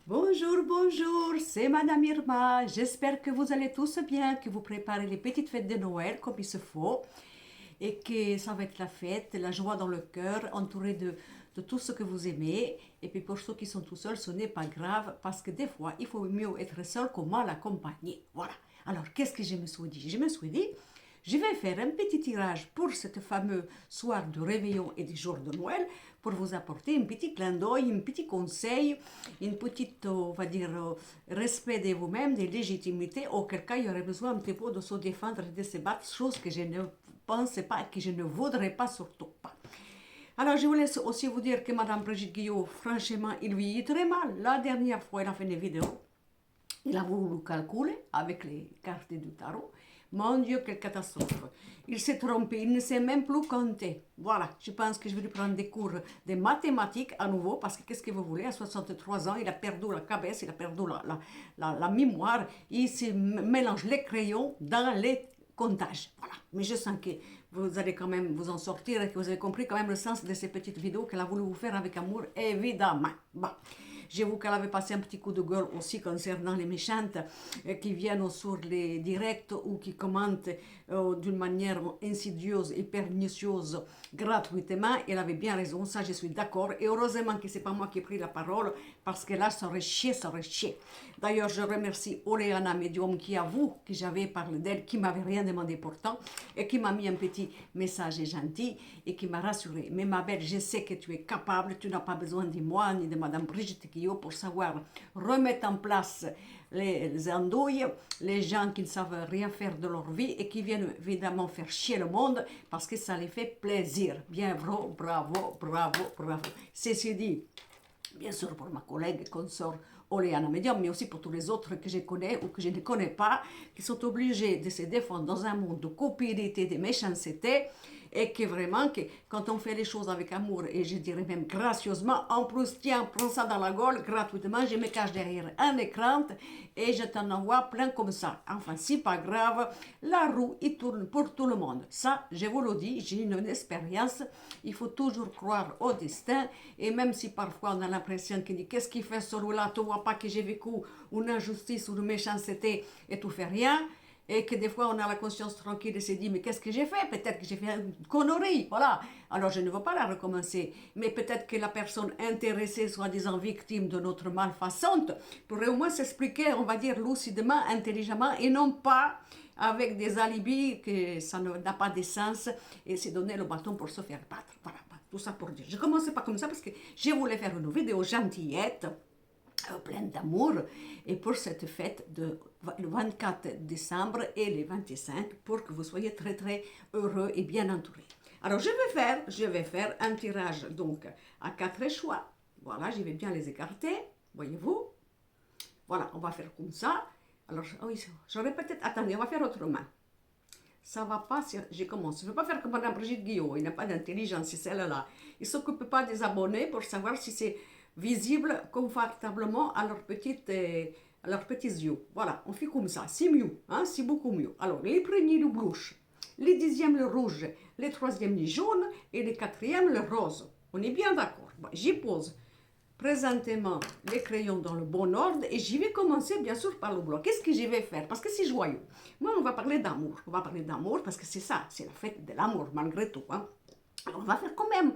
Bonjour, bonjour, c'est Madame Irma. J'espère que vous allez tous bien, que vous préparez les petites fêtes de Noël comme il se faut et que ça va être la fête, la joie dans le cœur, entouré de tout ce que vous aimez. Et puis pour ceux qui sont tout seuls, ce n'est pas grave parce que des fois, il faut mieux être seul que mal accompagné. Voilà. Alors, qu'est-ce que je me suis dit? Je me suis dit, je vais faire un petit tirage pour ce fameux soir de réveillon et du jour de Noël pour vous apporter un petit clin d'œil, un petit conseil, une petite, on va dire, respect de vous-même, de légitimité, auquel cas il y aurait besoin un petit peu de se défendre et de se battre, chose que je ne pensais pas, que je ne voudrais pas, surtout pas. Alors, je voulais aussi vous dire que Madame Brigitte Guillot, franchement, il vit très mal. La dernière fois, elle a fait une vidéo. Il a voulu calculer avec les cartes du tarot. Mon Dieu, quelle catastrophe. Il s'est trompé, il ne sait même plus compter. Voilà, je pense que je vais lui prendre des cours de mathématiques à nouveau, parce que qu'est-ce que vous voulez, à 63 ans, il a perdu la cabesse, il a perdu la mémoire, il se mélange les crayons dans les comptages. Voilà, mais je sens que vous allez quand même vous en sortir et que vous avez compris quand même le sens de ces petites vidéos qu'elle a voulu vous faire avec amour, évidemment. Bon. J'avoue qu'elle avait passé un petit coup de gueule aussi concernant les méchantes qui viennent sur les directs ou qui commentent d'une manière insidieuse et pernicieuse gratuitement. Elle avait bien raison, ça je suis d'accord. Et heureusement que ce n'est pas moi qui ai pris la parole parce que là, ça aurait chié, ça aurait chié. D'ailleurs, je remercie Oleana Medium qui avoue que j'avais parlé d'elle, qui m'avait rien demandé pourtant et qui m'a mis un petit message gentil et qui m'a rassuré. Mais ma belle, je sais que tu es capable, tu n'as pas besoin de moi ni de Madame Brigitte Guillot pour savoir remettre en place les andouilles, les gens qui ne savent rien faire de leur vie et qui viennent évidemment faire chier le monde parce que ça les fait plaisir. Bien, bravo, bravo, bravo. Ceci dit, bien sûr pour ma collègue et consort Oleana Medium, mais aussi pour tous les autres que je connais ou que je ne connais pas, qui sont obligés de se défendre dans un monde de cupidité, de méchanceté, et que vraiment, que quand on fait les choses avec amour, et je dirais même gracieusement, en plus, tiens, prends ça dans la gueule gratuitement, je me cache derrière un écran et je t'en envoie plein comme ça. Enfin, c'est pas grave, la roue, il tourne pour tout le monde. Ça, je vous le dis, j'ai une expérience, il faut toujours croire au destin, et même si parfois on a l'impression qu'il dit, qu'est-ce qu'il fait celui-là, tu vois pas que j'ai vécu une injustice ou une méchanceté et tu fais rien, et que des fois on a la conscience tranquille et se dit mais qu'est-ce que j'ai fait, peut-être que j'ai fait une connerie, voilà, alors je ne veux pas la recommencer, mais peut-être que la personne intéressée, soi-disant victime de notre malfaçon, pourrait au moins s'expliquer, on va dire lucidement, intelligemment, et non pas avec des alibis que ça n'a pas de sens et se donner le bâton pour se faire battre. Voilà, tout ça pour dire. Je ne commençais pas comme ça parce que je voulais faire une vidéo gentillette, pleine d'amour, et pour cette fête de le 24 décembre et le 25, pour que vous soyez très très heureux et bien entourés. Alors je vais faire un tirage donc à 4 choix. Voilà, je vais bien les écarter, voyez-vous. Voilà, on va faire comme ça. Alors, oui, j'aurais peut-être... Attendez, on va faire autrement. Ça va pas si je commence. Je ne vais pas faire comme Mme Brigitte Guillot, il n'a pas d'intelligence, c'est celle-là. Il ne s'occupe pas des abonnés pour savoir si c'est visible confortablement à leurs petits yeux. Voilà, on fait comme ça, c'est mieux, hein, c'est beaucoup mieux. Alors, les premiers le blanche, les dixièmes le rouge, les troisièmes le jaune et les quatrièmes le rose. On est bien d'accord. Bon, j'y pose présentement les crayons dans le bon ordre et j'y vais commencer bien sûr par le blanc. Qu'est-ce que je vais faire? Parce que c'est joyeux. Moi, on va parler d'amour. On va parler d'amour parce que c'est ça, c'est la fête de l'amour malgré tout. Hein. Alors, on va faire quand même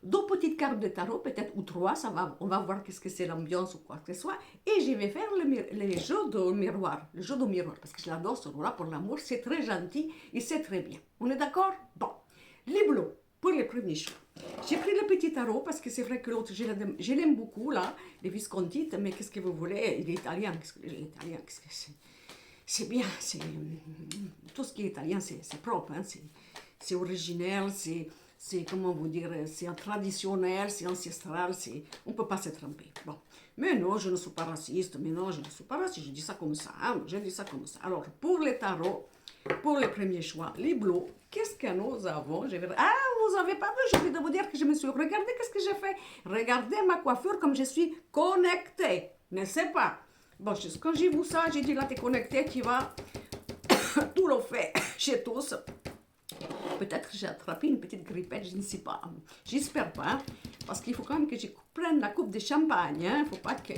deux petites cartes de tarot, peut-être ou trois, ça va, on va voir qu'est-ce que c'est l'ambiance ou quoi que ce soit. Et je vais faire le jeu de miroir, le jeu de miroir, parce que je l'adore celui-là pour l'amour, c'est très gentil et c'est très bien. On est d'accord? Bon, les bleus, pour les premiers choix. J'ai pris le petit tarot parce que c'est vrai que l'autre, je l'aime beaucoup, là, les Visconti, mais qu'est-ce que vous voulez? Il est italien, qu'est-ce que c'est? C'est bien, c'est tout ce qui est italien, c'est propre, hein, c'est originel, c'est comment vous dire, c'est traditionnel, c'est ancestral, on ne peut pas se tromper. Bon. Mais non, je ne suis pas raciste, mais non, je ne suis pas raciste, je dis ça comme ça, hein, je dis ça comme ça. Alors, pour les tarots, pour les premiers choix, les bleus, qu'est-ce que nous avons? Ah, vous n'avez pas vu, je viens de vous dire que je me suis... Regardez qu'est-ce que j'ai fait. Regardez ma coiffure comme je suis connectée, n'est-ce pas? Bon, quand j'ai vu ça, j'ai dit là, t'es connecté, tu vas tout le faire chez tous. Peut-être que j'ai attrapé une petite grippette, je ne sais pas. J'espère pas, hein, parce qu'il faut quand même que je prenne la coupe de champagne. Il ne faut pas que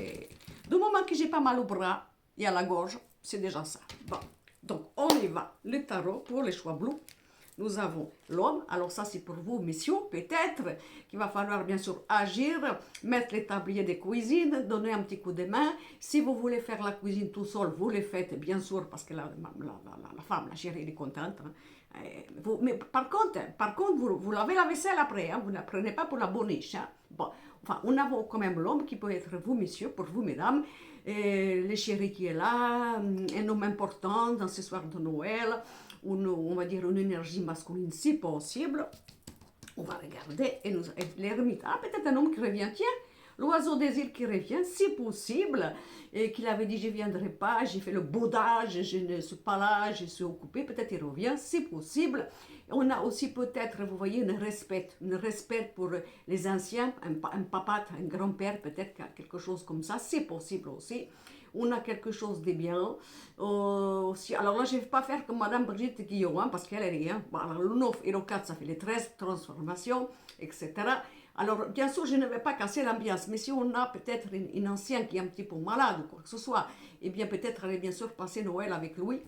Du moment que j'ai pas mal au bras et à la gorge, c'est déjà ça. Bon, donc on y va. Le tarot pour les choix bleus. Nous avons l'homme, alors ça c'est pour vous, messieurs, peut-être qu'il va falloir bien sûr agir, mettre les tabliers de cuisine, donner un petit coup de main. Si vous voulez faire la cuisine tout seul, vous le faites bien sûr parce que la femme, la chérie, elle est contente. Hein. Mais par contre vous lavez la vaisselle après, hein, vous ne la prenez pas pour la boniche. Hein. Bon, enfin, on a quand même l'homme qui peut être vous, messieurs, pour vous, mesdames, et les chéris qui est là, un homme important dans ce soir de Noël. On va dire une énergie masculine si possible. On va regarder et l'ermite. Ah, peut-être un homme qui revient, tiens, l'oiseau des îles qui revient, si possible, et qu'il avait dit je ne viendrai pas, j'ai fait le baudage, je ne suis pas là, je suis occupé, peut-être il revient, si possible. On a aussi peut-être, vous voyez, un respect pour les anciens, un papa, un grand-père, peut-être quelque chose comme ça, c'est possible aussi. On a quelque chose de bien. Aussi. Alors là, je ne vais pas faire comme Madame Brigitte Guillaume, hein, parce qu'elle est rien. Bon, alors le 9 et le 4, ça fait les 13 transformations, etc. Alors, bien sûr, je ne vais pas casser l'ambiance, mais si on a peut-être une ancienne qui est un petit peu malade ou quoi que ce soit, eh bien peut-être aller bien sûr passer Noël avec lui.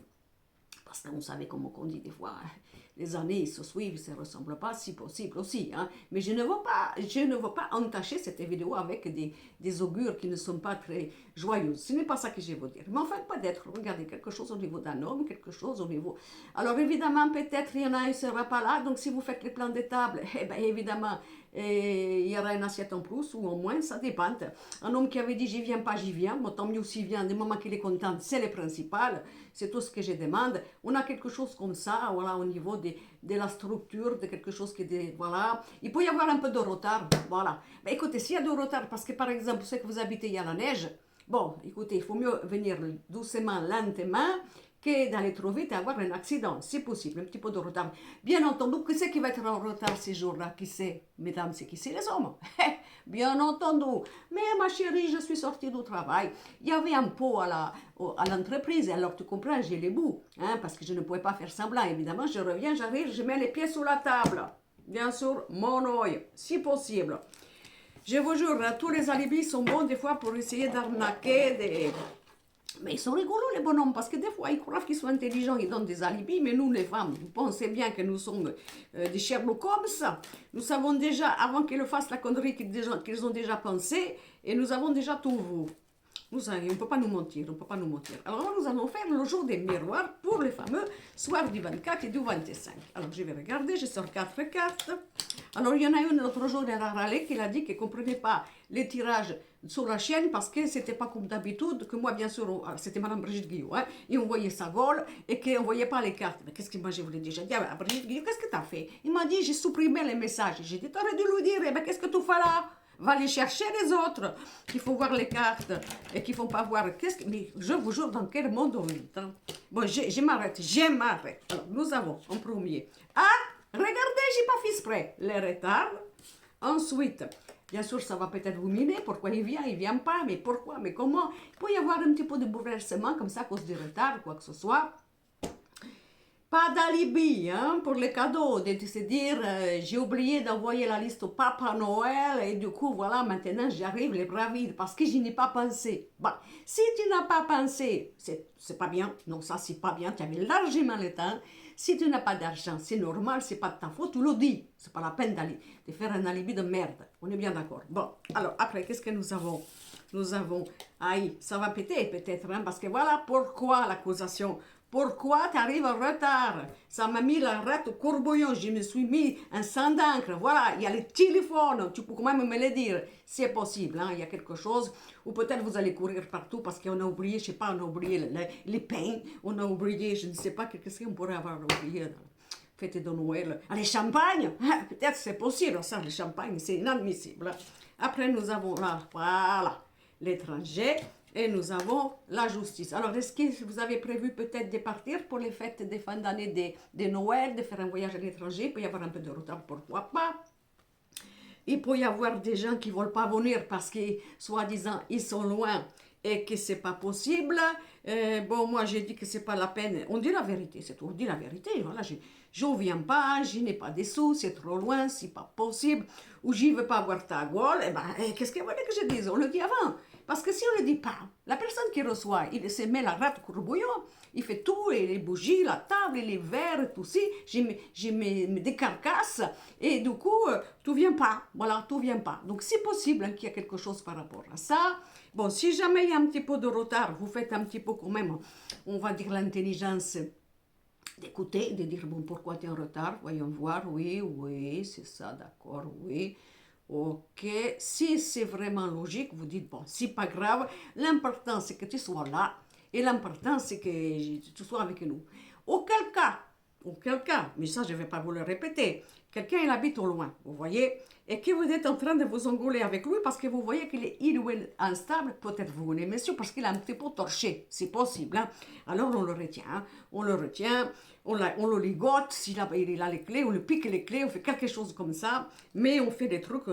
Parce que vous savez comment on dit des fois, hein, les années se suivent, ça ne ressemble pas, si possible aussi. Hein. Mais je ne veux pas entacher cette vidéo avec des augures qui ne sont pas très joyeux. Ce n'est pas ça que je veux dire. Mais en fait, peut-être, regardez, quelque chose au niveau d'un homme, quelque chose au niveau... Alors évidemment, peut-être il y en a un qui ne sera pas là, donc si vous faites les plans de table, eh bien évidemment, il y aura une assiette en plus, ou au moins, ça dépend. Un homme qui avait dit j'y viens pas, j'y viens, bon, tant mieux s'il vient, du moment qu'il est content, c'est le principal, c'est tout ce que je demande. On a quelque chose comme ça, voilà, au niveau de la structure, de quelque chose qui est, voilà. Il peut y avoir un peu de retard, voilà. Mais écoutez, s'il y a de retard, parce que par exemple, vous savez que vous habitez, il y a la neige, bon, écoutez, il faut mieux venir doucement, lentement, que d'aller trop vite et avoir un accident, c'est possible, un petit peu de retard. Bien entendu, qui c'est qui va être en retard ces jours-là? Qui c'est? Mesdames, c'est qui c'est? Les hommes. Bien entendu. Mais ma chérie, je suis sortie du travail. Il y avait un pot à l'entreprise, alors tu comprends, j'ai les bouts, hein, parce que je ne pouvais pas faire semblant. Évidemment, je reviens, j'arrive, je mets les pieds sur la table. Bien sûr, mon œil, si possible. Je vous jure, tous les alibis sont bons des fois pour essayer d'arnaquer des... Mais ils sont rigolos les bonhommes, parce que des fois ils croient qu'ils sont intelligents, ils donnent des alibis, mais nous les femmes, vous pensez bien que nous sommes des Sherlock Holmes, nous savons déjà, avant qu'ils fassent la connerie qu'ils ont déjà pensé, et nous avons déjà tout vu. On ne peut pas nous mentir, on ne peut pas nous mentir. Alors nous allons faire le jour des miroirs pour le fameux soir du 24 et du 25. Alors je vais regarder, je sors 4 cartes. Alors il y en a une l'autre jour, elle a râlé, qui a dit qu'elle ne comprenait pas les tirages sur la chaîne parce que c'était pas comme d'habitude, que moi bien sûr, c'était Madame Brigitte Guillaume, hein, et on voyait sa gueule et qu'on ne voyait pas les cartes. Mais qu'est-ce que moi je voulais dire? J'ai dit, ah, Brigitte Guillaume, qu'est-ce que tu as fait? Il m'a dit, j'ai supprimé les messages. J'ai dit, tu aurais dû lui dire, eh ben, qu'est-ce que tu fais là? Va les chercher les autres, qu'il faut voir les cartes et qu'il ne faut pas voir. Mais je vous jure, dans quel monde on vit. Hein? Bon, je m'arrête. Alors, nous avons en premier. Ah, regardez, j'ai pas fait exprès. Les retards. Ensuite, bien sûr, ça va peut-être vous miner. Pourquoi il vient pas, mais pourquoi, mais comment? Il peut y avoir un petit peu de bouleversement comme ça à cause du retard, quoi que ce soit. Pas d'alibi hein, pour les cadeaux, de se dire j'ai oublié d'envoyer la liste au Papa Noël et du coup voilà maintenant j'arrive les bras vides parce que je n'ai pas pensé. Bon, si tu n'as pas pensé, c'est pas bien, non ça c'est pas bien, tu avais largement le temps. Si tu n'as pas d'argent, c'est normal, c'est pas de ta faute, tu le dis. C'est pas la peine de faire un alibi de merde. On est bien d'accord. Bon, alors après qu'est-ce que nous avons? Nous avons, aïe, ça va péter peut-être, hein, parce que voilà pourquoi l'accusation. Pourquoi tu arrives en retard? Ça m'a mis la rate au courbouillon, je me suis mis un sang d'encre. Voilà, il y a le téléphone, tu peux quand même me le dire. C'est possible, hein, il y a quelque chose. Ou peut-être vous allez courir partout parce qu'on a oublié, je sais pas, on a oublié les pains, on a oublié, je ne sais pas, qu'est-ce qu'on pourrait avoir oublié dans la fête de Noël. Ah, les champagnes, peut-être c'est possible, ça, le champagne, c'est inadmissible. Après, nous avons là, voilà, l'étranger. Et nous avons la justice. Alors, est-ce que vous avez prévu peut-être de partir pour les fêtes de fin d'année de Noël, de faire un voyage à l'étranger? Il peut y avoir un peu de retard, pourquoi pas? Il peut y avoir des gens qui ne veulent pas venir parce que, soi-disant, ils sont loin et que ce n'est pas possible. Bon, moi, j'ai dit que ce n'est pas la peine. On dit la vérité, c'est tout. On dit la vérité. Voilà, je ne viens pas, je n'ai pas de sous, c'est trop loin, c'est pas possible. Ou je ne veux pas voir ta gueule. Eh ben, qu'est-ce que vous voulez que je dise? On le dit avant. Parce que si on ne le dit pas, la personne qui reçoit, il se met la rate courbouillon, il fait tout, et les bougies, la table, et les verres, et tout ça, j'ai des carcasses, et du coup, tout vient pas. Voilà, tout vient pas. Donc, c'est possible hein, qu'il y a quelque chose par rapport à ça. Bon, si jamais il y a un petit peu de retard, vous faites un petit peu quand même, on va dire l'intelligence d'écouter, de dire, bon, pourquoi tu es en retard, voyons voir, oui, oui, c'est ça, d'accord, oui. Ok, si c'est vraiment logique, vous dites, bon, c'est pas grave, l'important c'est que tu sois là, et l'important c'est que tu sois avec nous. Auquel cas, mais ça je ne vais pas vous le répéter, quelqu'un il habite au loin, vous voyez, et que vous êtes en train de vous engueuler avec lui parce que vous voyez qu'il est il ou elle instable, peut-être vous l'aimez sûr parce qu'il a un petit peu torché, c'est possible. Hein? Alors on le retient, hein? On le retient, on le ligote, s'il a, il a les clés, on lui pique les clés, on fait quelque chose comme ça, mais on fait des trucs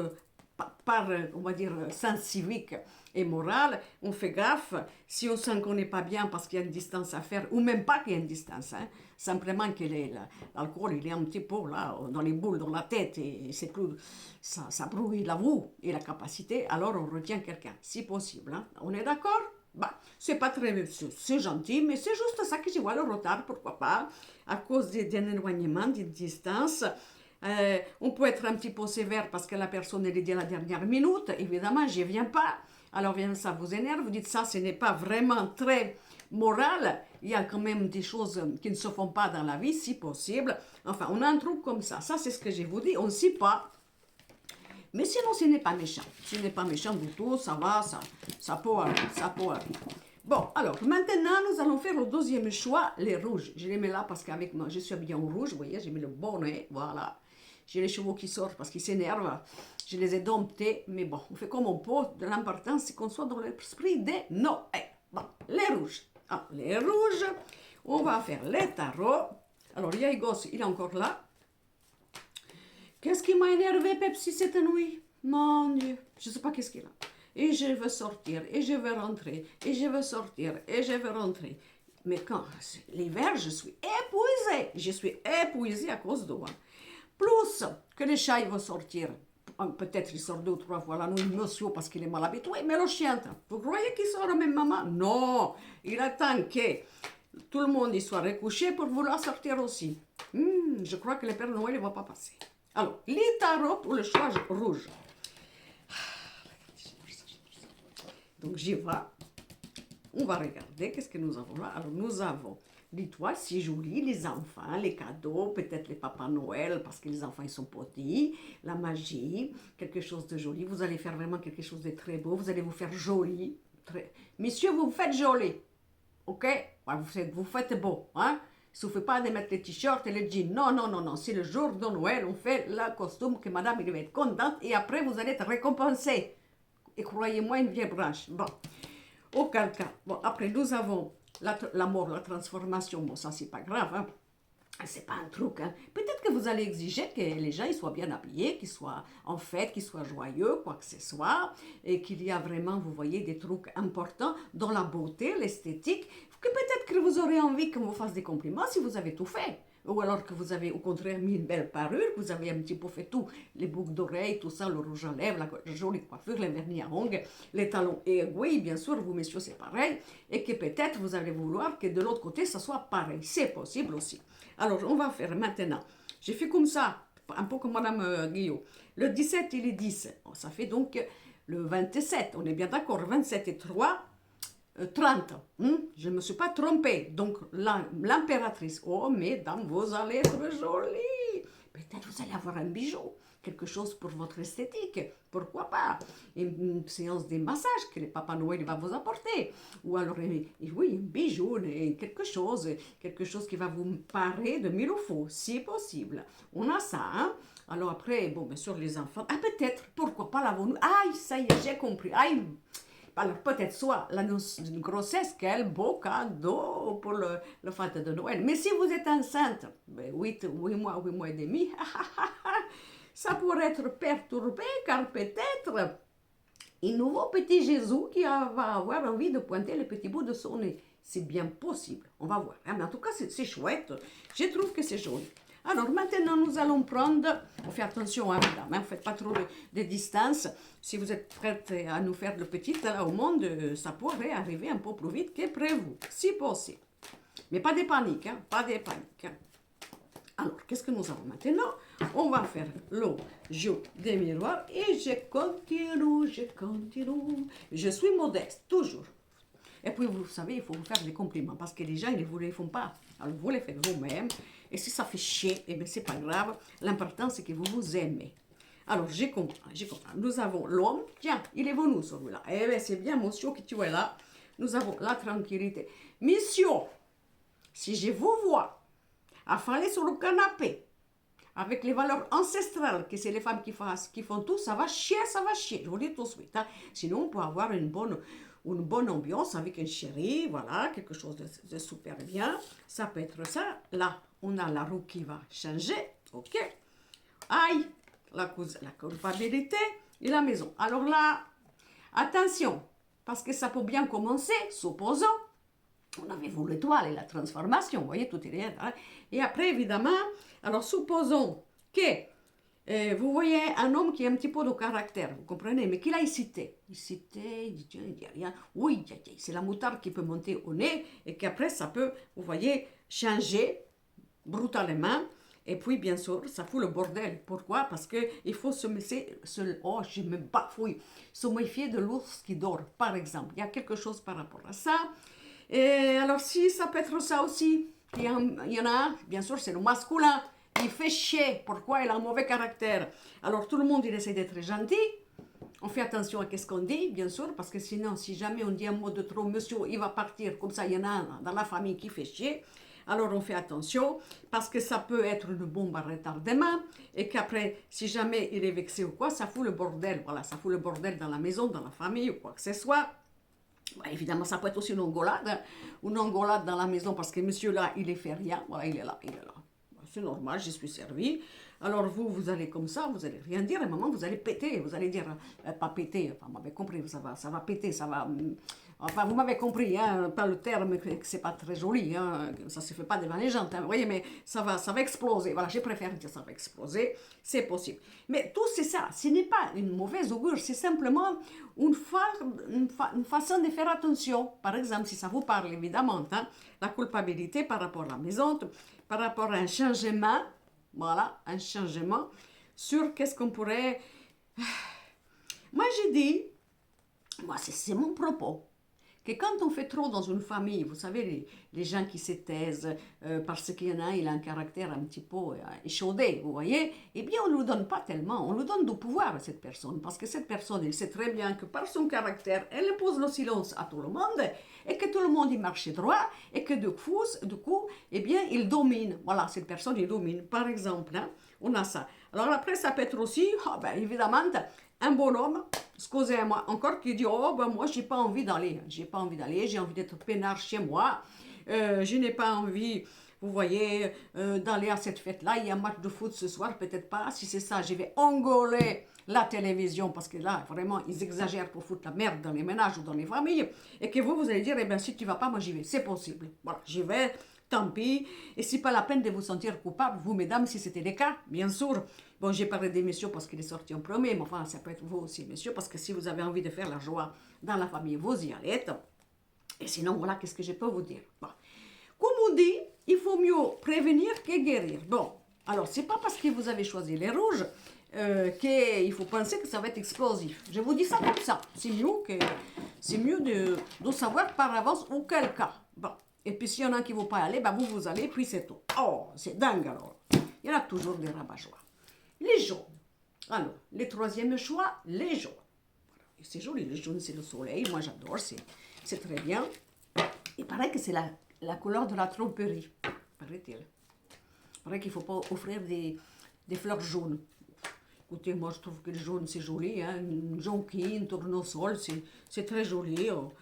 par, on va dire, sens civique et moral, on fait gaffe. Si on sent qu'on n'est pas bien parce qu'il y a une distance à faire, ou même pas qu'il y a une distance, hein, simplement que l'alcool, il est un petit peu là, dans les boules, dans la tête, et c'est plus, ça brouille la roue et la capacité, alors on retient quelqu'un, si possible. Hein. On est d'accord? Bah, c'est pas très, c'est gentil, mais c'est juste ça que je vois le retard, pourquoi pas, à cause d'un éloignement, d'une distance. On peut être un petit peu sévère parce que la personne elle est dit à la dernière minute, évidemment, je viens pas. Alors bien ça vous énerve, vous dites ça, ce n'est pas vraiment très moral. Il y a quand même des choses qui ne se font pas dans la vie, si possible. Enfin, on a un truc comme ça. Ça, c'est ce que je vous dis. On ne sait pas. Mais sinon, ce n'est pas méchant. Ce n'est pas méchant du tout. Ça va, ça peut arriver. Ça peut arriver. Bon, alors, maintenant, nous allons faire le deuxième choix, les rouges. Je les mets là parce qu'avec moi, je suis habillée en rouge. Vous voyez, j'ai mis le bonnet. Voilà. J'ai les chevaux qui sortent parce qu'ils s'énervent. Je les ai domptés, mais bon, on fait comme on peut. L'important, c'est qu'on soit dans l'esprit de Noël. Bon, les rouges. Ah, les rouges, on va faire les tarots. Alors, Yaigos, il est encore là. Qu'est-ce qui m'a énervé, Pepsi, cette nuit? Mon Dieu, je ne sais pas qu'est-ce qu'il a. Et je veux sortir, et je veux rentrer, et je veux sortir, et je veux rentrer. Mais quand l'hiver, je suis épuisée. Je suis épuisée à cause de moi. Plus que les chats, ils vont sortir. Peut-être il sort 2 ou 3 fois la nuit, monsieur, parce qu'il est mal habitué, mais le chien, vous croyez qu'il sort même maman? Non, il attend que tout le monde y soit recouché pour vouloir sortir aussi. Je crois que le Père Noël ne va pas passer. Alors, les tarots pour le choix rouge. Donc, j'y vais. On va regarder qu'est-ce que nous avons là. Alors, nous avons l'étoile, c'est joli, les enfants, les cadeaux, peut-être les papas Noël, parce que les enfants, ils sont petits, la magie, quelque chose de joli. Vous allez faire vraiment quelque chose de très beau. Vous allez vous faire joli. Messieurs, vous vous faites joli. OK? Vous faites beau. Hein? Il ne suffit pas de mettre les t-shirts et les jeans. Non, non, non, non. C'est le jour de Noël. On fait le costume que madame il va être contente et après, vous allez être récompensé. Et croyez-moi, une vieille branche. Bon. Auquel cas. Bon, après, nous avons la mort, la transformation. Bon, ça, c'est pas grave. Hein? C'est pas un truc. Hein? Peut-être que vous allez exiger que les gens ils soient bien habillés, qu'ils soient en fête, qu'ils soient joyeux, quoi que ce soit, et qu'il y a vraiment, vous voyez, des trucs importants dans la beauté, l'esthétique, que peut-être que vous aurez envie qu'on vous fasse des compliments si vous avez tout fait. Ou alors que vous avez au contraire mis une belle parure, que vous avez un petit peu fait tout, les boucles d'oreilles, tout ça, le rouge à lèvres, la jolie coiffure, les vernis à ongles, les talons aiguilles, bien sûr, vous messieurs c'est pareil, et que peut-être vous allez vouloir que de l'autre côté ça soit pareil, c'est possible aussi. Alors on va faire maintenant, j'ai fait comme ça, un peu comme Madame Guillaume, le 17 et le 10, ça fait donc le 27, on est bien d'accord, 27 et 3, 30. Je ne me suis pas trompée. Donc, l'impératrice. Oh, mesdames, vous allez être jolies. Peut-être vous allez avoir un bijou. Quelque chose pour votre esthétique. Pourquoi pas? Une séance de massage que le Papa Noël va vous apporter. Ou alors, oui, un bijou, quelque chose qui va vous parer de mille au faux, si possible. On a ça, hein? Alors après, bon, bien sûr, les enfants. Ah, peut-être, pourquoi pas l'avons-nous? Aïe, ça y est, j'ai compris. Aïe! Alors peut-être soit l'annonce d'une grossesse, quel beau cadeau pour le fête de Noël. Mais si vous êtes enceinte, 8 mois et demi, ça pourrait être perturbé car peut-être un nouveau petit Jésus qui va avoir envie de pointer le petit bout de son nez. C'est bien possible, on va voir. Mais en tout cas, c'est chouette, je trouve que c'est joli. Alors maintenant, nous allons prendre, on fait attention, hein, madame, hein, faites pas trop de distance. Si vous êtes prête à nous faire le petit là au monde, ça pourrait arriver un peu plus vite que prévu, si possible. Mais pas de panique, hein, pas de panique. Hein. Alors, qu'est-ce que nous avons maintenant? On va faire le jeu des miroirs et je continue, je continue. Je suis modeste, toujours. Et puis, vous savez, il faut vous faire des compliments parce que les gens, ils ne vous les font pas. Alors, vous les faites vous-même. Et si ça fait chier, eh bien, c'est pas grave. L'important, c'est que vous vous aimez. Alors, j'ai compris, j'ai compris. Nous avons l'homme. Tiens, il est venu, celui-là. Eh bien, c'est bien, monsieur, que tu es là. Nous avons la tranquillité. Monsieur, si je vous vois affaler sur le canapé, avec les valeurs ancestrales, que c'est les femmes qui font tout, ça va chier, je vous le dis tout de suite. Hein. Sinon, on peut avoir une bonne ambiance avec un chéri, voilà, quelque chose de super bien. Ça peut être ça. Là, on a la roue qui va changer, ok. Aïe, la culpabilité et la maison. Alors là, attention, parce que ça peut bien commencer, supposons, on avait vu l'étoile et la transformation, vous voyez, tout est rien. Hein? Et après, évidemment, alors supposons que vous voyez un homme qui a un petit peu de caractère, vous comprenez, mais qu'il a hésité. Il dit rien. Oui, c'est la moutarde qui peut monter au nez et qu'après, ça peut, vous voyez, changer brutalement. Et puis, bien sûr, ça fout le bordel. Pourquoi? Parce qu'il faut se méfier de l'ours qui dort, par exemple. Il y a quelque chose par rapport à ça. Et alors, si ça peut être ça aussi, il y en a un, bien sûr, c'est le masculin. Il fait chier. Pourquoi? Il a un mauvais caractère. Alors, tout le monde, il essaie d'être gentil. On fait attention à ce qu'on dit, bien sûr, parce que sinon, si jamais on dit un mot de trop, monsieur, il va partir. Comme ça, il y en a un dans la famille qui fait chier. Alors, on fait attention, parce que ça peut être une bombe à retardement, et qu'après, si jamais il est vexé ou quoi, ça fout le bordel. Voilà, ça fout le bordel dans la maison, dans la famille, ou quoi que ce soit. Ouais, évidemment, ça peut être aussi une engueulade dans la maison, parce que monsieur là, il ne fait rien. Voilà, il est là. C'est normal, je suis servi. Alors vous allez comme ça, vous allez rien dire, et maman, vous allez péter, vous allez dire, pas péter, enfin, vous m'avez compris, ça va péter, ça va, enfin, vous m'avez compris, hein, pas le terme, que c'est pas très joli, hein, ça se fait pas devant les gens, hein, vous voyez, mais ça va exploser, voilà, je préfère dire ça va exploser, c'est possible. Mais tout c'est ça, ce n'est pas une mauvaise augure, c'est simplement une façon de faire attention. Par exemple, si ça vous parle, évidemment, hein, la culpabilité par rapport à la maison, par rapport à un changement, voilà, un changement sur qu'est-ce qu'on pourrait... Moi, j'ai dit, moi, c'est mon propos, que quand on fait trop dans une famille, vous savez, les gens qui se taisent parce qu'il y en a, il a un caractère un petit peu échaudé, vous voyez, eh bien, on ne lui donne pas tellement, on lui donne du pouvoir à cette personne, parce que cette personne, elle sait très bien que par son caractère, elle impose le silence à tout le monde, et que tout le monde y marche droit, et que du coup, eh bien, il domine. Voilà, cette personne, il domine. Par exemple, hein, on a ça. Alors après, ça peut être aussi, évidemment, un bonhomme, excusez-moi, encore qui dit, oh, ben moi, j'ai pas envie d'aller, j'ai envie d'être peinard chez moi, je n'ai pas envie, vous voyez, d'aller à cette fête-là, il y a un match de foot ce soir, peut-être pas, si c'est ça, je vais engueuler la télévision, parce que là, vraiment, ils exagèrent pour foutre la merde dans les ménages ou dans les familles, et que vous allez dire, eh bien, si tu vas pas, moi j'y vais, c'est possible, voilà, j'y vais, tant pis, et c'est pas la peine de vous sentir coupable, vous, mesdames, si c'était le cas, bien sûr. Bon, j'ai parlé des messieurs parce qu'il est sorti en premier, mais enfin, ça peut être vous aussi, messieurs, parce que si vous avez envie de faire la joie dans la famille, vous y allez. Et sinon, voilà, qu'est-ce que je peux vous dire? Bon. Comme on dit, il faut mieux prévenir que guérir. Bon, alors, c'est pas parce que vous avez choisi les rouges qu'il faut penser que ça va être explosif. Je vous dis ça comme ça. C'est mieux de savoir par avance auquel cas. Bon. Et puis, s'il y en a qui ne vont pas aller, ben vous allez, puis c'est tout. Oh, c'est dingue alors. Il y en a toujours des rabat-joie. Les jaunes. Alors, le troisième choix, les jaunes. Voilà. C'est joli, les jaunes, c'est le soleil. Moi, j'adore, c'est très bien. Il paraît que c'est la couleur de la tromperie, paraît-il. Il paraît qu'il ne faut pas offrir des fleurs jaunes. Écoutez, moi, je trouve que le jaune, c'est joli. Hein? Une jonquille, un tournesol, c'est très joli. Oh.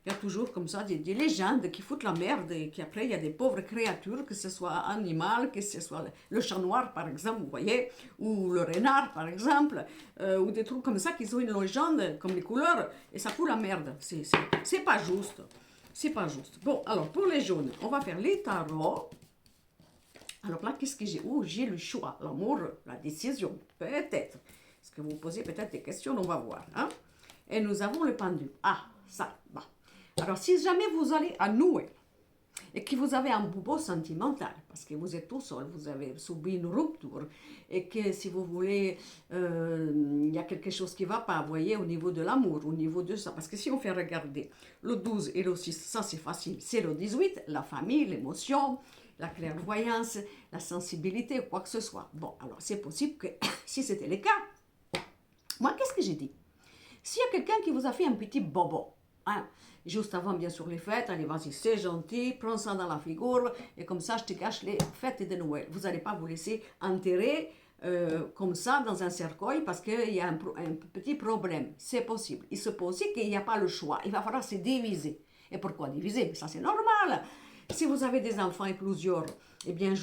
Il y a toujours comme ça des légendes qui foutent la merde et qu'après il y a des pauvres créatures, que ce soit animal, que ce soit le chat noir par exemple, vous voyez, ou le renard par exemple, ou des trucs comme ça qui ont une légende comme les couleurs et ça fout la merde. C'est pas juste. C'est pas juste. Bon, alors pour les jaunes, on va faire les tarots. Alors là, qu'est-ce que j'ai? Oh, j'ai le choix, l'amour, la décision, peut-être. Est-ce que vous posez peut-être des questions? On va voir. Hein? Et nous avons le pendule. Ah, ça, bah. Alors, si jamais vous allez à Noël et que vous avez un bobo sentimental, parce que vous êtes tout seul, vous avez subi une rupture, et que si vous voulez, il y a quelque chose qui ne va pas, vous voyez, au niveau de l'amour, au niveau de ça. Parce que si on fait regarder le 12 et le 6, ça c'est facile. C'est le 18, la famille, l'émotion, la clairvoyance, la sensibilité, quoi que ce soit. Bon, alors c'est possible que si c'était le cas, moi qu'est-ce que j'ai dit? S'il y a quelqu'un qui vous a fait un petit bobo, hein, juste avant bien sûr les fêtes, allez vas-y c'est gentil, prends ça dans la figure et comme ça je te cache les fêtes de Noël. Vous n'allez pas vous laisser enterrer comme ça dans un cercueil parce qu'il y a un petit problème. C'est possible. Il se peut aussi qu'il n'y a pas le choix. Il va falloir se diviser. Et pourquoi diviser? Ça c'est normal. Si vous avez des enfants et plusieurs, eh bien,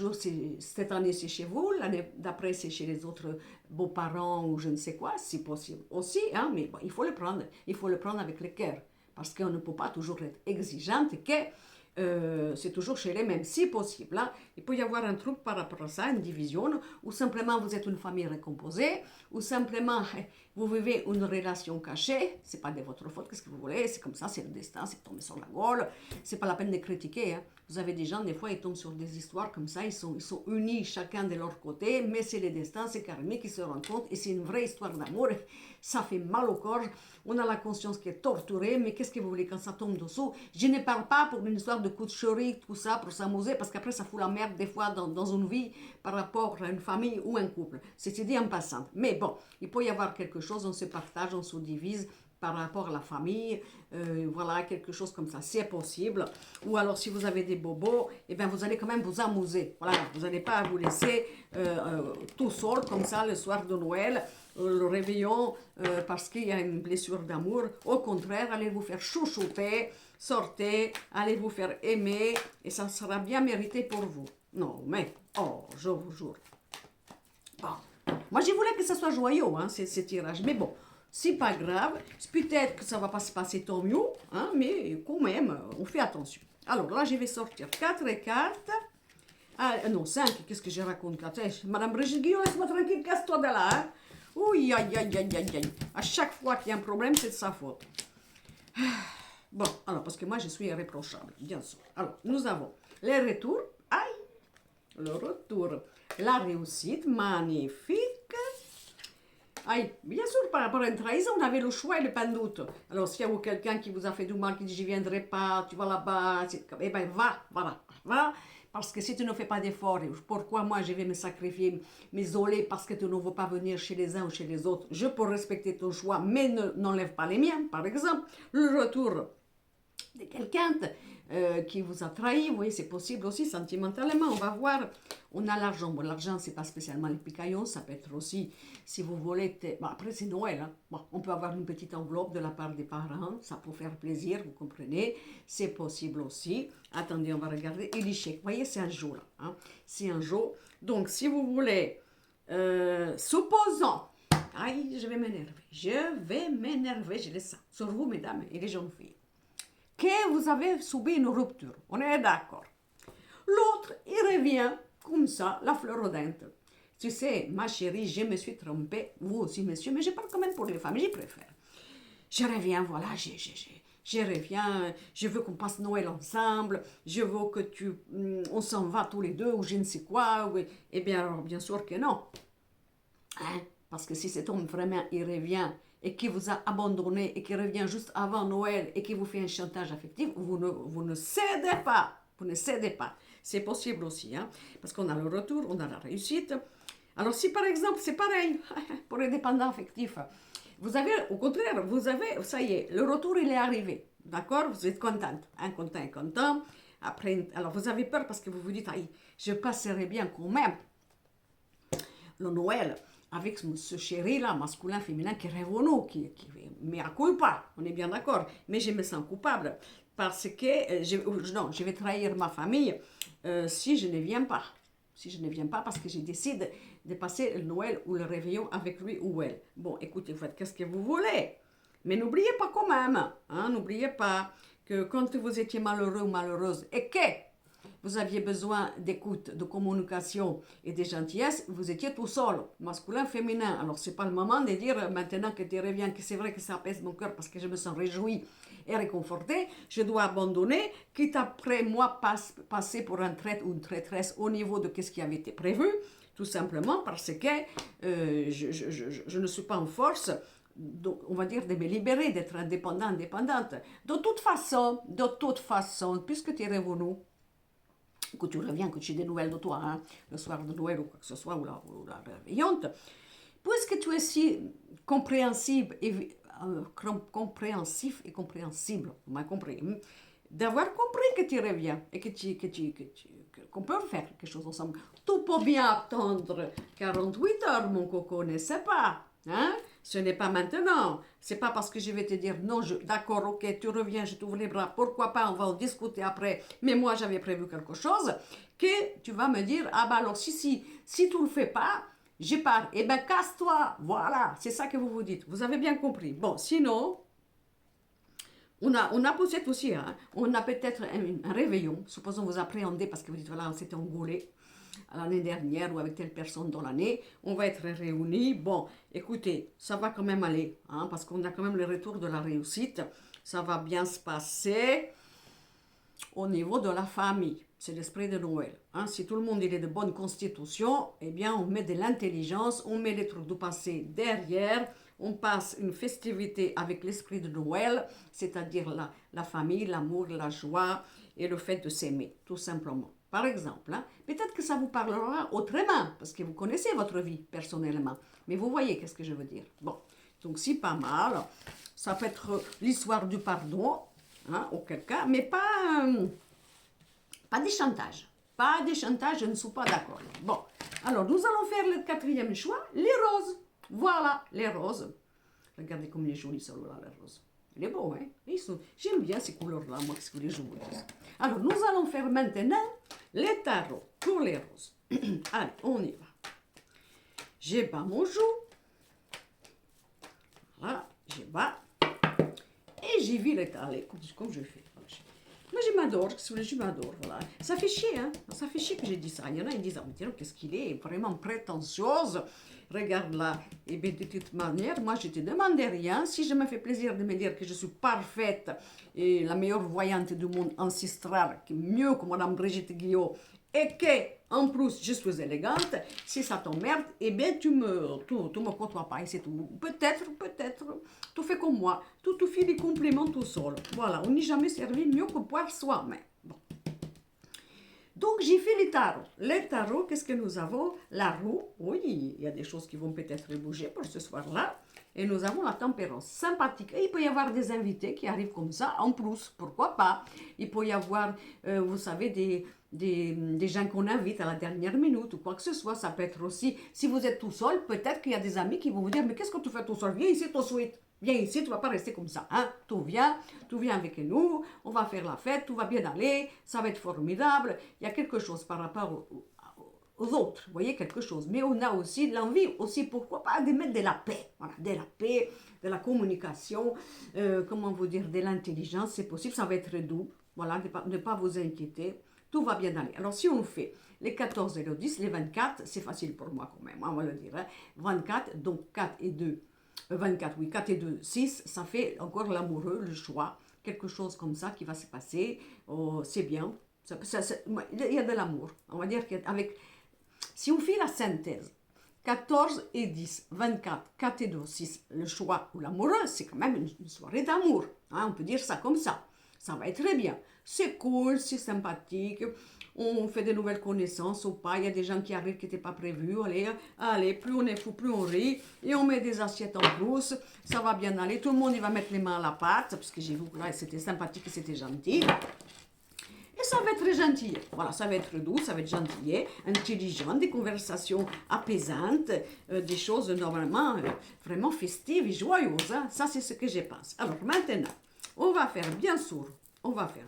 cette année c'est chez vous, l'année d'après c'est chez les autres beaux-parents ou je ne sais quoi, si possible aussi, hein, mais bon, il faut le prendre avec le cœur, parce qu'on ne peut pas toujours être exigeante que c'est toujours chez les mêmes, si possible. Hein. Il peut y avoir un truc par rapport à ça, une division, ou simplement vous êtes une famille recomposée, ou simplement vous vivez une relation cachée, c'est pas de votre faute, qu'est-ce que vous voulez, c'est comme ça, c'est le destin, c'est tombé sur la gueule, c'est pas la peine de critiquer. Hein. Vous avez des gens, des fois, ils tombent sur des histoires comme ça, ils sont unis chacun de leur côté, mais c'est le destin, c'est karmique, ils se rencontrent, et c'est une vraie histoire d'amour, ça fait mal au corps, on a la conscience qui est torturée, mais qu'est-ce que vous voulez quand ça tombe dessous? Je ne parle pas pour une histoire de coups de chéri, tout ça, pour s'amuser, parce qu'après ça fout la merde des fois dans une vie par rapport à une famille ou un couple. C'est dit en passant. Mais bon, il peut y avoir quelque chose, on se partage, on se divise par rapport à la famille, voilà, quelque chose comme ça, c'est possible. Ou alors, si vous avez des bobos, eh bien, vous allez quand même vous amuser. Voilà, vous n'allez pas vous laisser tout seul, comme ça, le soir de Noël, le réveillon, parce qu'il y a une blessure d'amour. Au contraire, allez vous faire chouchouter, sortez, allez vous faire aimer, et ça sera bien mérité pour vous. Non, mais, oh, je vous jure. Bon, moi, je voulais que ça soit joyeux, hein, ces tirages, mais bon. C'est pas grave, peut-être que ça va pas se passer tant mieux, hein, mais quand même, on fait attention. Alors là, je vais sortir 4 cartes. Ah, non, 5, qu'est-ce que je raconte 4? Madame Brigitte Guillaume, laisse-moi tranquille, casse-toi de là. Hein. Ouh, aïe, aïe, aïe, aïe, aïe. À chaque fois qu'il y a un problème, c'est de sa faute. Bon, alors, parce que moi, je suis irréprochable, bien sûr. Alors, nous avons les retours. Aïe, le retour. La réussite, magnifique. Aïe, bien sûr, par rapport à une trahison, on avait le choix et le pas de doute. Alors, s'il y a quelqu'un qui vous a fait du mal, qui dit « je ne viendrai pas, tu vas là-bas », eh bien, va, parce que si tu ne fais pas d'efforts, pourquoi moi je vais me sacrifier, m'isoler parce que tu ne veux pas venir chez les uns ou chez les autres? Je peux respecter ton choix, mais n'enlève pas les miens, par exemple. Le retour de quelqu'un qui vous a trahi, vous voyez, c'est possible aussi sentimentalement, on va voir. On a l'argent, bon, l'argent, c'est pas spécialement les picaillons, ça peut être aussi, si vous voulez, bon, après c'est Noël, hein. Bon, on peut avoir une petite enveloppe de la part des parents, ça peut faire plaisir, vous comprenez, c'est possible aussi. Attendez, on va regarder, et l'échec, vous voyez, c'est un jeu là, hein. C'est un jeu, donc si vous voulez, supposons, aïe, je vais m'énerver, je le sens, sur vous mesdames et les jeunes filles, que vous avez subi une rupture, on est d'accord. L'autre, il revient comme ça, la fleurodente. Tu sais, ma chérie, je me suis trompée, vous aussi, monsieur, mais je parle quand même pour les femmes, j'y préfère. Je reviens, voilà, je reviens, je veux qu'on passe Noël ensemble, je veux que on s'en va tous les deux, ou je ne sais quoi, ou, eh bien, alors, bien sûr que non. Hein? Parce que si cet homme vraiment, il revient, et qui vous a abandonné, et qui revient juste avant Noël, et qui vous fait un chantage affectif, vous ne cédez pas, vous ne cédez pas. C'est possible aussi, hein, parce qu'on a le retour, on a la réussite. Alors si par exemple, c'est pareil, pour les dépendants affectifs, vous avez, au contraire, vous avez, ça y est, le retour il est arrivé, d'accord? Vous êtes contente, hein, content. Après, alors vous avez peur parce que vous vous dites, aïe, je passerai bien quand même le Noël avec ce chéri-là, masculin, féminin, qui est revenu, qui me accule pas, on est bien d'accord, mais je me sens coupable parce que je vais trahir ma famille si je ne viens pas. Si je ne viens pas parce que je décide de passer le Noël ou le réveillon avec lui ou elle. Bon, écoutez, vous faites qu'est-ce que vous voulez. Mais n'oubliez pas quand même, hein, n'oubliez pas que quand vous étiez malheureux ou malheureuse et que vous aviez besoin d'écoute, de communication et de gentillesse, vous étiez tout seul, masculin, féminin. Alors, ce n'est pas le moment de dire, maintenant que tu reviens, que c'est vrai que ça apaise mon cœur parce que je me sens réjouie et réconfortée, je dois abandonner, quitte après moi passer pour un traître ou une traîtresse au niveau de ce qui avait été prévu, tout simplement parce que je ne suis pas en force, donc, on va dire, de me libérer, d'être indépendante. De toute façon, puisque tu es revenu, que tu reviens, que tu as des nouvelles de toi, hein, le soir de Noël ou quoi que ce soit, ou la réveillante, puisque tu es si compréhensible et, compréhensif et compréhensible, vous m'avez compris, hein, d'avoir compris que tu reviens et qu'on peut faire quelque chose ensemble. Tu peux bien attendre 48 heures, mon coco, ne sais pas. Hein? Ce n'est pas maintenant. C'est pas parce que je vais te dire non, d'accord, ok, tu reviens, je t'ouvre les bras, pourquoi pas, on va en discuter après, mais moi j'avais prévu quelque chose, que tu vas me dire, ah bah alors si tu le fais pas, je pars. Eh ben casse-toi, voilà, c'est ça que vous vous dites. Vous avez bien compris. Bon, sinon, on a peut-être aussi, hein, on a peut-être un réveillon, supposons vous appréhendez parce que vous dites, voilà, on s'était engaulé l'année dernière ou avec telle personne dans l'année, on va être réunis. Bon, écoutez, ça va quand même aller, hein, parce qu'on a quand même le retour de la réussite, ça va bien se passer au niveau de la famille. C'est l'esprit de Noël. Hein. Si tout le monde il est de bonne constitution, eh bien on met de l'intelligence, on met les trucs du passé derrière, on passe une festivité avec l'esprit de Noël, c'est-à-dire la famille, l'amour, la joie et le fait de s'aimer, tout simplement. Par exemple, hein, peut-être que ça vous parlera autrement, parce que vous connaissez votre vie personnellement, mais vous voyez qu'est-ce que je veux dire. Bon, donc c'est pas mal, ça peut être l'histoire du pardon, hein, auquel cas, mais pas des chantages. Pas des chantages, je ne suis pas d'accord. Bon, alors nous allons faire le quatrième choix, les roses. Voilà, les roses. Regardez comme il est joli celui-là, les roses. Il est beau, hein? J'aime bien ces couleurs-là, moi, qu'est-ce que les jolis. Alors, nous allons faire maintenant les tarots pour les roses. Allez, on y va. J'ai bas mon joue. Voilà, j'ai bas. Et j'y vais l'étaler comme je fais. Moi, je m'adore, je m'adore, voilà. Ça fait chier, hein. Ça fait chier que j'ai dit ça. Il y en a qui disent, ah, mais qu'est-ce qu'il est vraiment prétentieuse. Regarde là. Et bien, de toute manière, moi, je ne te demande rien. Si je me fais plaisir de me dire que je suis parfaite et la meilleure voyante du monde ancestral, qui est mieux que Madame Brigitte Guillot, et que, en plus, je suis élégante, si ça t'emmerde, eh bien, tu me côtoies pas et c'est tout. Peut-être, tu fais comme moi, tu te fais des compliments tout seul. Voilà, on n'est jamais servi mieux que par soi-même. Bon. Donc, j'ai fait les tarots. Les tarots, qu'est-ce que nous avons? La roue, oui, il y a des choses qui vont peut-être bouger pour ce soir-là. Et nous avons la tempérance, sympathique. Et il peut y avoir des invités qui arrivent comme ça, en plus, pourquoi pas. Il peut y avoir, vous savez, des gens qu'on invite à la dernière minute ou quoi que ce soit. Ça peut être aussi, si vous êtes tout seul, peut-être qu'il y a des amis qui vont vous dire, mais qu'est-ce que tu fais tout seul? Viens ici tout de suite. Viens ici, tu ne vas pas rester comme ça. Hein? Tu viens avec nous, on va faire la fête, tout va bien aller, ça va être formidable. Il y a quelque chose par rapport aux autres, vous voyez, quelque chose. Mais on a aussi l'envie, aussi, pourquoi pas, de mettre de la paix. Voilà, de la paix, de la communication, comment vous dire, de l'intelligence, c'est possible, ça va être doux. Voilà, ne pas vous inquiéter. Tout va bien aller. Alors, si on fait les 14 et le 10, les 24, c'est facile pour moi quand même, on va le dire. Hein. 24, donc 4 et 2, 24, oui, 4 et 2, 6, ça fait encore l'amoureux, le choix, quelque chose comme ça qui va se passer. Oh, c'est bien. Il y a de l'amour. On va dire qu'avec, si on fait la synthèse, 14 et 10, 24, 4 et 2, 6, le choix ou l'amoureux, c'est quand même une soirée d'amour. Hein, on peut dire ça comme ça. Ça va être très bien. C'est cool, c'est sympathique. On fait de nouvelles connaissances ou pas. Il y a des gens qui arrivent qui n'étaient pas prévus. Allez, plus on est fou, plus on rit. Et on met des assiettes en plus. Ça va bien aller. Tout le monde il va mettre les mains à la pâte. Parce que j'ai vu que là, c'était sympathique et c'était gentil. Et ça va être très gentil. Voilà, ça va être doux, ça va être gentil, intelligent, des conversations apaisantes, des choses normalement vraiment festives et joyeuses. Hein. Ça, c'est ce que je pense. Alors, maintenant, on va faire, bien sûr, on va faire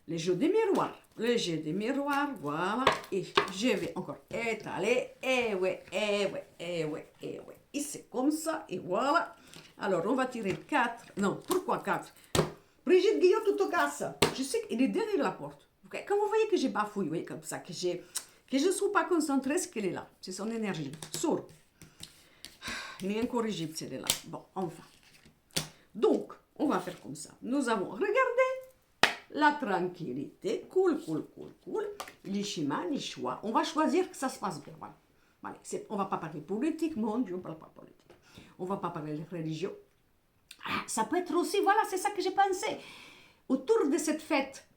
les jeux des miroirs. Le jeu des miroirs, voilà. Et je vais encore étaler. Et ouais. Et c'est comme ça, et voilà. Alors, on va tirer 4. Non, pourquoi 4? Brigitte Guillot, tout au casse. Je sais qu'il est derrière la porte. Ok, quand vous voyez que j'ai bafouille, vous voyez, comme ça, que je ne suis pas concentrée, c'est qu'elle est là. C'est son énergie. Sourd. Il est incorrigible, celle-là. Bon, enfin. Donc, on va faire comme ça. Nous avons regardé la tranquillité. Cool, cool, cool, cool. Les chemins, les choix. On va choisir que ça se passe bien. Voilà. Voilà. On ne va pas parler politique, mon Dieu, on ne parle pas politique. On ne va pas parler de religion. Ah, ça peut être aussi, voilà, c'est ça que j'ai pensé. Autour de cette fête,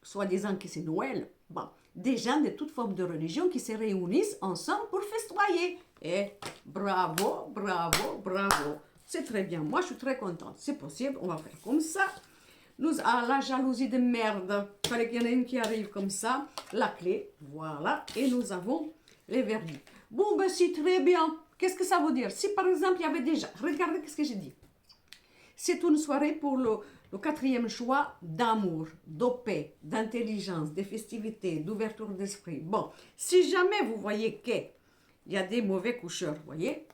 soi-disant que c'est Noël, bon, des gens de toutes formes de religion qui se réunissent ensemble pour festoyer. Et bravo, bravo, bravo. C'est très bien. Moi, je suis très contente. C'est possible. On va faire comme ça. La jalousie de merde. Il fallait qu'il y en ait une qui arrive comme ça. La clé. Voilà. Et nous avons les verdicts. Bon, ben, c'est très bien. Qu'est-ce que ça veut dire? Si, par exemple, il y avait déjà... Regardez ce que j'ai dit. C'est une soirée pour le quatrième choix d'amour, de paix, d'intelligence, de festivités, d'ouverture d'esprit. Bon, si jamais vous voyez qu'il y a des mauvais coucheurs, vous voyez,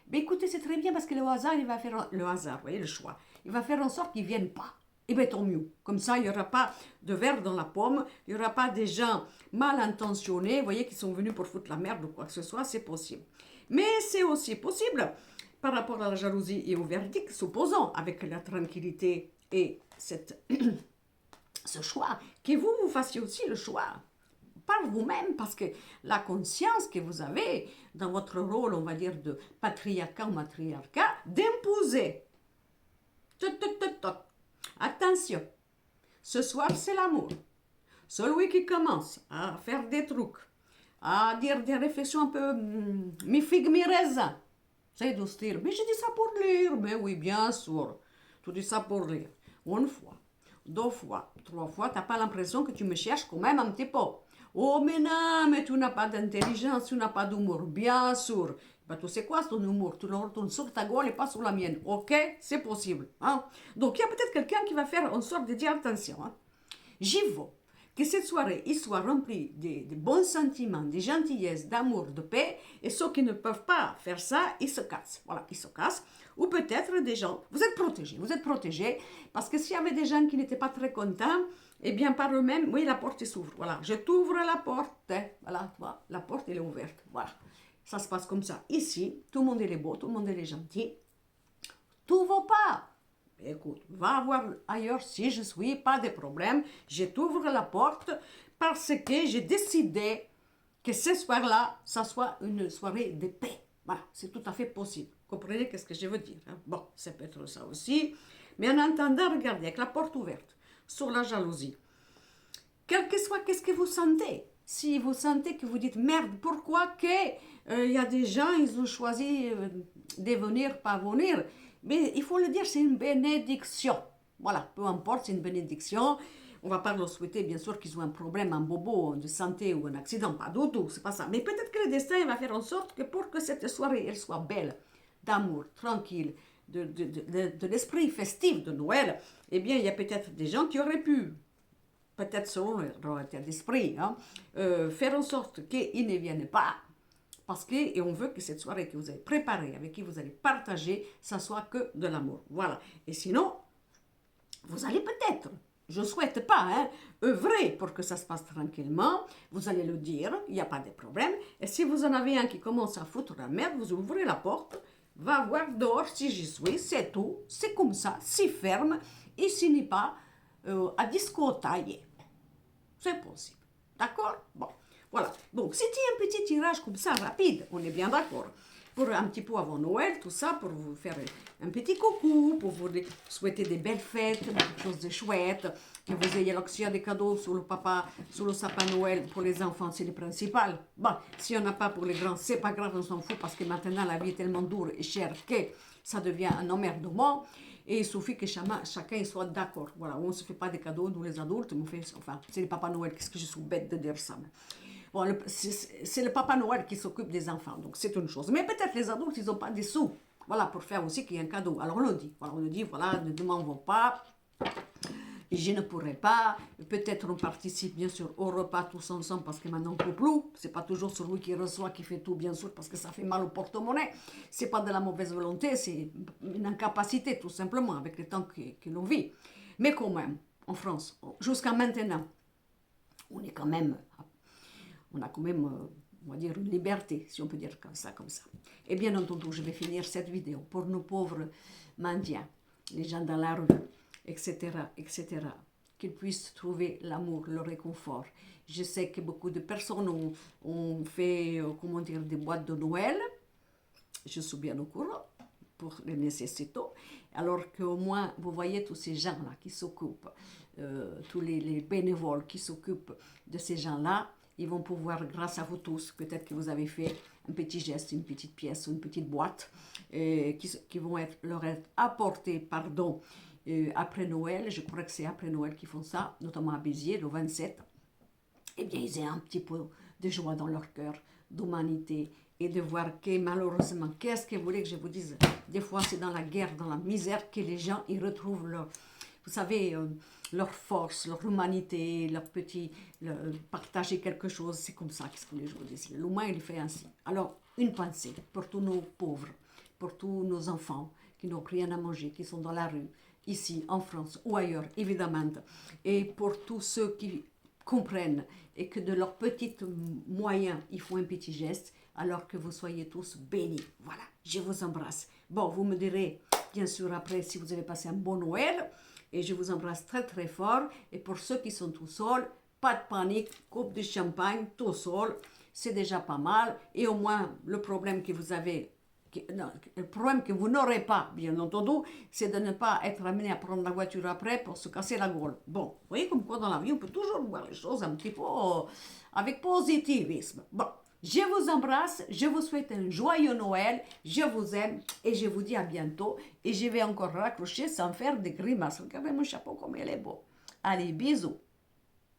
mais écoutez, c'est très bien parce que le hasard, il va faire le hasard, vous voyez, le choix. Il va faire en sorte qu'ils ne viennent pas. Et bien, tant mieux. Comme ça, il n'y aura pas de verre dans la pomme, il n'y aura pas des gens mal intentionnés, vous voyez, qui sont venus pour foutre la merde ou quoi que ce soit, c'est possible. Mais c'est aussi possible, par rapport à la jalousie et au verdict, supposons, avec la tranquillité et ce choix, que vous fassiez aussi le choix par vous-même, parce que la conscience que vous avez dans votre rôle, on va dire, de patriarcat ou matriarcat, d'imposer. Attention, ce soir c'est l'amour. Celui qui commence à faire des trucs, à dire des réflexions un peu mi figue mi raisin, c'est de dire, mais je dis ça pour lire, mais oui, bien sûr, tu dis ça pour lire. Une fois, deux fois, trois fois, tu n'as pas l'impression que tu me cherches quand même un petit peu. Oh, mais non, mais tu n'as pas d'intelligence, tu n'as pas d'humour, bien sûr. Ben, tu sais quoi, ton humour, tu le retournes sur ta gueule et pas sur la mienne, ok? C'est possible. Hein? Donc, il y a peut-être quelqu'un qui va faire en sorte de dire attention. Hein? J'y vais. Que cette soirée il soit remplie de bons sentiments, de gentillesse, d'amour, de paix, et ceux qui ne peuvent pas faire ça, ils se cassent. Voilà, ils se cassent. Ou peut-être des gens, vous êtes protégés, parce que s'il y avait des gens qui n'étaient pas très contents, eh bien par eux-mêmes, oui, la porte s'ouvre. Voilà, je t'ouvre la porte. Hein. Voilà, la porte elle est ouverte. Voilà, ça se passe comme ça. Ici, tout le monde est beau, tout le monde est gentil. Tout va pas. Écoute, va voir ailleurs si je suis, pas de problème. Je t'ouvre la porte parce que j'ai décidé que ce soir-là, ça soit une soirée de paix. Voilà, c'est tout à fait possible. Comprenez ce que je veux dire. Hein? Bon, ça peut être ça aussi. Mais en attendant, regardez, avec la porte ouverte, sur la jalousie. Quel que soit, qu'est-ce que vous sentez? Si vous sentez que vous dites, merde, pourquoi que y a des gens, ils ont choisi de venir, pas venir. Mais il faut le dire, c'est une bénédiction. Voilà, peu importe, c'est une bénédiction. On ne va pas leur souhaiter, bien sûr, qu'ils ont un problème, un bobo, de santé ou un accident, pas du tout, c'est pas ça. Mais peut-être que le destin va faire en sorte que pour que cette soirée, elle soit belle, d'amour, tranquille, de l'esprit festif de Noël, eh bien, il y a peut-être des gens qui auraient pu, peut-être selon leur état d'esprit, hein, faire en sorte qu'ils ne viennent pas, parce que et on veut que cette soirée que vous avez préparée, avec qui vous allez partager, ça soit que de l'amour. Voilà. Et sinon, vous allez peut-être, je ne souhaite pas, hein, œuvrer pour que ça se passe tranquillement. Vous allez le dire, il n'y a pas de problème. Et si vous en avez un qui commence à foutre la merde, vous ouvrez la porte, va voir dehors si j'y suis, c'est tout. C'est comme ça, si ferme, et ce n'est pas à discotailler. C'est possible. D'accord? Bon. Voilà. Donc, c'était un petit tirage comme ça, rapide. On est bien d'accord. Pour un petit peu avant Noël, tout ça, pour vous faire un petit coucou, pour vous souhaiter des belles fêtes, des choses de chouettes, que vous ayez l'action des cadeaux sur le sapin Noël pour les enfants, c'est le principal. Bon, si on n'a pas pour les grands, c'est pas grave, on s'en fout, parce que maintenant, la vie est tellement dure et chère que ça devient un emmerdement. Et il suffit que chacun soit d'accord. Voilà, on ne se fait pas des cadeaux, nous les adultes, enfin, c'est le Papa Noël, qu'est-ce que je suis bête de dire ça. Bon, c'est le Papa Noël qui s'occupe des enfants, donc c'est une chose. Mais peut-être les adultes, ils n'ont pas des sous, voilà, pour faire aussi qu'il y ait un cadeau. Alors on le dit, voilà, ne m'en vont pas, je ne pourrai pas. Peut-être on participe bien sûr au repas tous ensemble, parce que maintenant on ne peut plus. C'est pas toujours celui qui reçoit qui fait tout, bien sûr, parce que ça fait mal au porte-monnaie. C'est pas de la mauvaise volonté, c'est une incapacité tout simplement avec le temps que l'on vit. Mais quand même, en France, jusqu'à maintenant, on est quand même, on a quand même, on va dire, une liberté, si on peut dire comme ça, comme ça. Et bien entendu, je vais finir cette vidéo pour nos pauvres mendiants, les gens dans la rue, etc., etc., qu'ils puissent trouver l'amour, le réconfort. Je sais que beaucoup de personnes ont fait, comment dire, des boîtes de Noël. Je suis bien au courant pour les nécessitaux. Alors qu'au moins, vous voyez tous ces gens-là qui s'occupent, tous les bénévoles qui s'occupent de ces gens-là, ils vont pouvoir, grâce à vous tous, peut-être que vous avez fait un petit geste, une petite pièce ou une petite boîte, qui vont leur être apportées, pardon, après Noël. Je crois que c'est après Noël qu'ils font ça, notamment à Béziers, le 27. Eh bien, ils aient un petit peu de joie dans leur cœur, d'humanité, et de voir que malheureusement, qu'est-ce que vous voulez que je vous dise? Des fois, c'est dans la guerre, dans la misère que les gens ils retrouvent leur, vous savez, leur force, leur humanité, partager quelque chose. C'est comme ça, qu'est-ce que je vous dis? L'humain, il fait ainsi. Alors, une pensée pour tous nos pauvres, pour tous nos enfants qui n'ont rien à manger, qui sont dans la rue, ici, en France ou ailleurs, évidemment, et pour tous ceux qui comprennent et que de leurs petits moyens, ils font un petit geste, alors que vous soyez tous bénis. Voilà, je vous embrasse. Bon, vous me direz, bien sûr, après, si vous avez passé un bon Noël, et je vous embrasse très très fort. Et pour ceux qui sont tout seuls, pas de panique, coupe de champagne, tout seul, c'est déjà pas mal. Et au moins, le problème que vous avez, le problème que vous n'aurez pas, bien entendu, c'est de ne pas être amené à prendre la voiture après pour se casser la gueule. Bon, vous voyez comme quoi dans la vie, on peut toujours voir les choses un petit peu avec positivisme. Bon, je vous embrasse, je vous souhaite un joyeux Noël, je vous aime et je vous dis à bientôt. Et je vais encore raccrocher sans faire des grimaces. Regardez mon chapeau comme il est beau. Allez, bisous.